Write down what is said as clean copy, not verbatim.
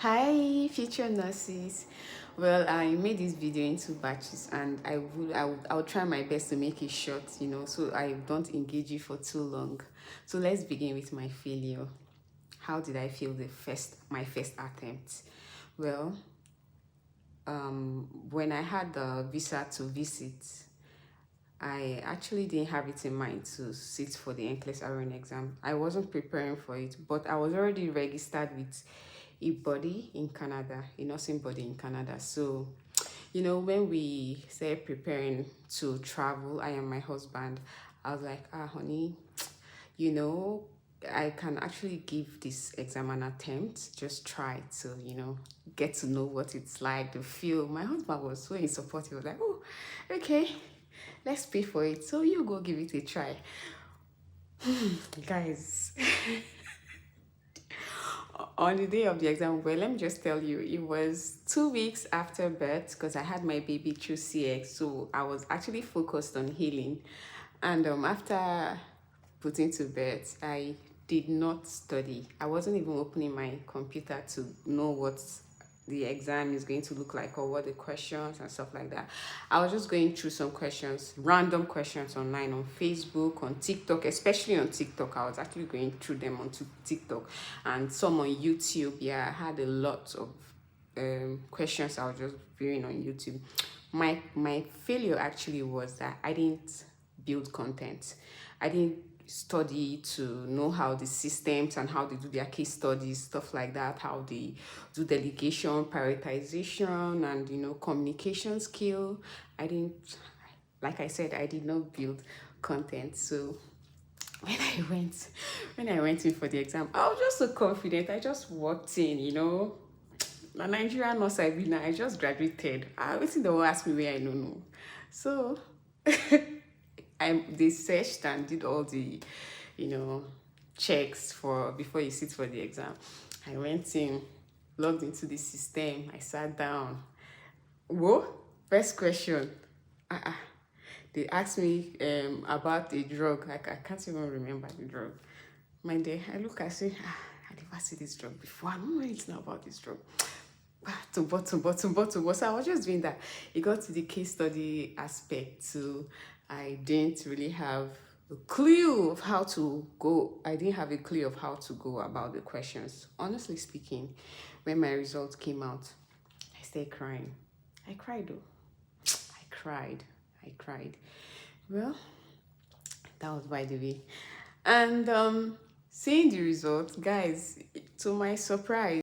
Hi, future nurses. Well, I made this video in two batches, and I'll try my best to make it short, so I don't engage you for too long. So let's begin with my failure. How did I feel my first attempt? Well, when I had the visa to visit, I actually didn't have it in mind to sit for the NCLEX RN exam. I wasn't preparing for it, but I was already registered with a body in Canada, a nursing body in Canada. So, when we started preparing to travel, I and my husband, I was like, honey, you know, I can actually give this exam an attempt. Just try to, get to know what it's like, the feel. My husband was so in support. He was like, oh, okay, let's pay for it. So you go give it a try. Guys, on the day of the exam, well, let me just tell you, it was 2 weeks after birth because I had my baby through CX. So I was actually focused on healing. And after putting to bed, I did not study. I wasn't even opening my computer to know what the exam is going to look like or what the questions and stuff like that. I was just going through some questions, random questions online on Facebook, on TikTok, especially on TikTok. I was actually going through them on TikTok and some on YouTube. Yeah, I had a lot of questions I was just viewing on YouTube. My failure actually was that I didn't build content. I didn't study to know how the systems and how they do their case studies, stuff like that, how they do delegation, prioritization, and communication skill. I didn't, like I said, I did not build content. So when I went in for the exam, I was just so confident. I just walked in. Na Nigerian nurse I be now. I just graduated. I waiting they will ask me where I don't know. So they searched and did all the, checks for before you sit for the exam. I went in, logged into the system. I sat down. Whoa, first question. They asked me about a drug. Like I can't even remember the drug. My dear, I look, I say, I never see this drug before. I don't know anything about this drug. To bottom. So I was just doing that. It got to the case study aspect too. I didn't really have a clue of how to go. I didn't have a clue of how to go about the questions. Honestly speaking, when my results came out, I started crying. I cried though. I cried. Well, that was by the way. And seeing the results, guys, to my surprise,